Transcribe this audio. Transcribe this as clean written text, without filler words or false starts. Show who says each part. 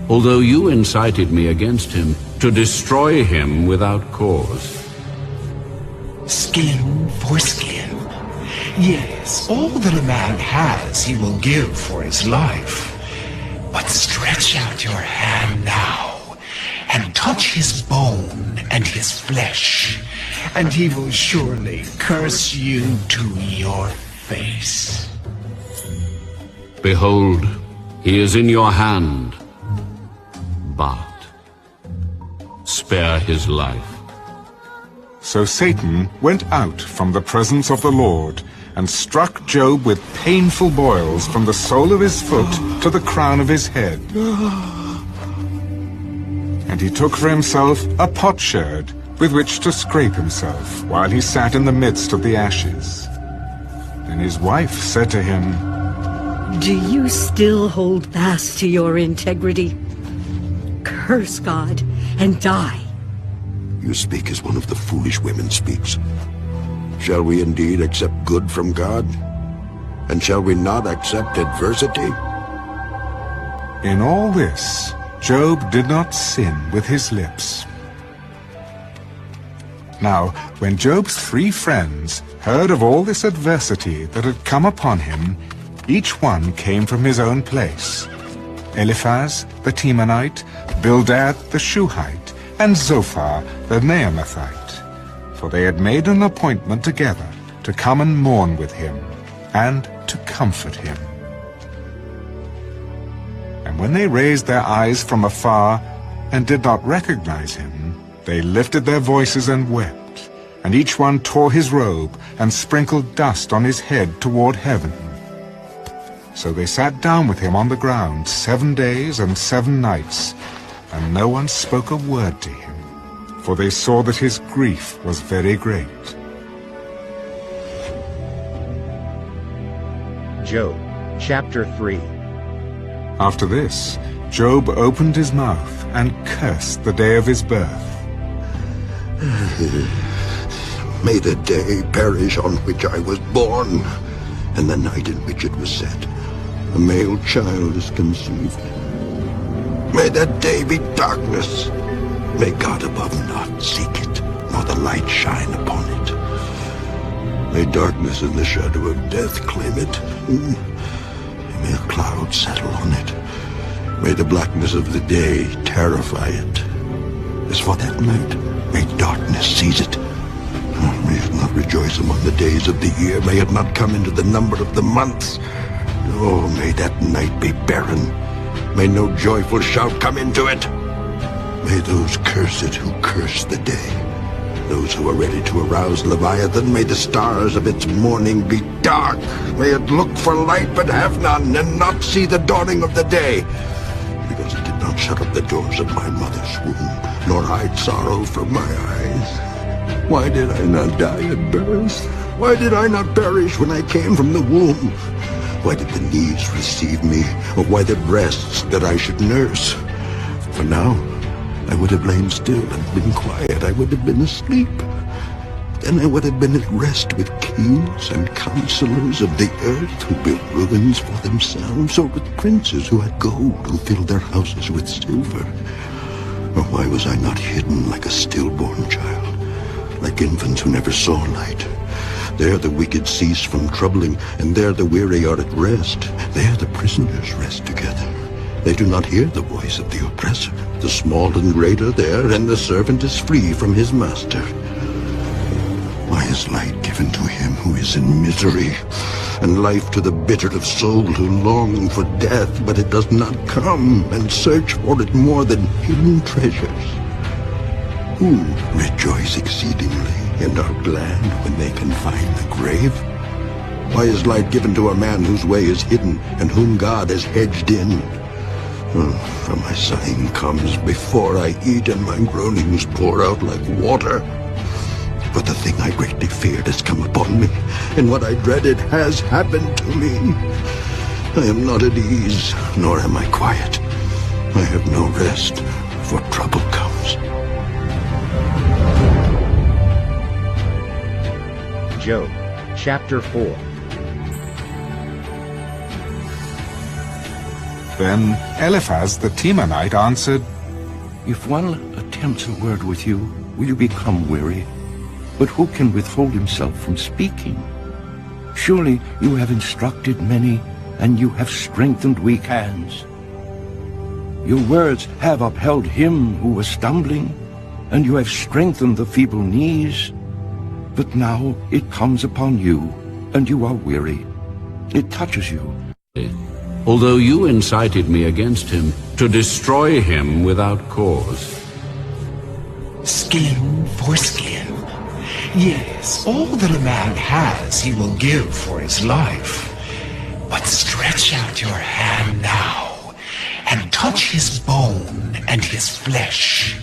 Speaker 1: although you incited me against him to destroy him without cause.
Speaker 2: Skin for skin. Yes, all that a man has he will give for his life. But stretch out your hand now, and touch his bone and his flesh, and he will surely curse you to your face.
Speaker 1: Behold, he is in your hand, but spare his life.
Speaker 3: So Satan went out from the presence of the Lord, and struck Job with painful boils from the sole of his foot to the crown of his head. And he took for himself a potsherd with which to scrape himself, while he sat in the midst of the ashes. Then his wife said to him,
Speaker 4: "Do you still hold fast to your integrity? Curse God and die."
Speaker 5: You speak as one of the foolish women speaks. Shall we indeed accept good from God? And shall we not accept adversity?
Speaker 3: In all this, Job did not sin with his lips. Now, when Job's 3 friends heard of all this adversity that had come upon him, each one came from his own place. Eliphaz the Temanite, Bildad the Shuhite, and Zophar the Naamathite. For they had made an appointment together to come and mourn with him, and to comfort him. And when they raised their eyes from afar, and did not recognize him, they lifted their voices and wept, and each one tore his robe, and sprinkled dust on his head toward heaven. So they sat down with him on the ground 7 days and 7 nights, and no one spoke a word to him, for they saw that his grief was very great.
Speaker 6: Job, chapter 3.
Speaker 3: After this, Job opened his mouth and cursed the day of his birth.
Speaker 5: May the day perish on which I was born, and the night in which it was said, a male child is conceived. May that day be darkness. May God above not seek it, nor the light shine upon it. May darkness and the shadow of death claim it. May a cloud settle on it. May the blackness of the day terrify it. As for that night, may darkness seize it. May it not rejoice among the days of the year. May it not come into the number of the months. Oh, may that night be barren. May no joyful shout come into it. May those curse it who curse the day. Those who are ready to arouse Leviathan, may the stars of its morning be dark. May it look for light but have none, and not see the dawning of the day. Because it did not shut up the doors of my mother's womb, nor hide sorrow from my eyes. Why did I not die at birth? Why did I not perish when I came from the womb? Why did the knees receive me, or why the breasts that I should nurse? For now, I would have lain still and been quiet. I would have been asleep. Then I would have been at rest with kings and counselors of the earth who built ruins for themselves, or with princes who had gold, who filled their houses with silver. Or why was I not hidden like a stillborn child, like infants who never saw light? There the wicked cease from troubling, and there the weary are at rest. There the prisoners rest together. They do not hear the voice of the oppressor. The small and great are there, and the servant is free from his master. Why is light given to him who is in misery, and life to the bitter of soul who long for death, but it does not come, and search for it more than hidden treasures? Who rejoice exceedingly and are glad when they can find the grave? Why is light given to a man whose way is hidden, and whom God has hedged in? For my sighing comes before I eat, and my groanings pour out like water. For the thing I greatly feared has come upon me, and what I dreaded has happened to me. I am not at ease, nor am I quiet. I have no rest, for trouble comes.
Speaker 6: Job, chapter 4.
Speaker 3: Then Eliphaz the Temanite answered,
Speaker 7: If one attempts a word with you, will you become weary? But who can withhold himself from speaking? Surely you have instructed many, and you have strengthened weak hands. Your words have upheld him who was stumbling, and you have strengthened the feeble knees. But now it comes upon you, and you are weary. It touches you.
Speaker 1: Although you incited me against him to destroy him without cause.
Speaker 2: Skin for skin. Yes, all that a man has he will give for his life. But stretch out your hand now, and touch his bone and his flesh,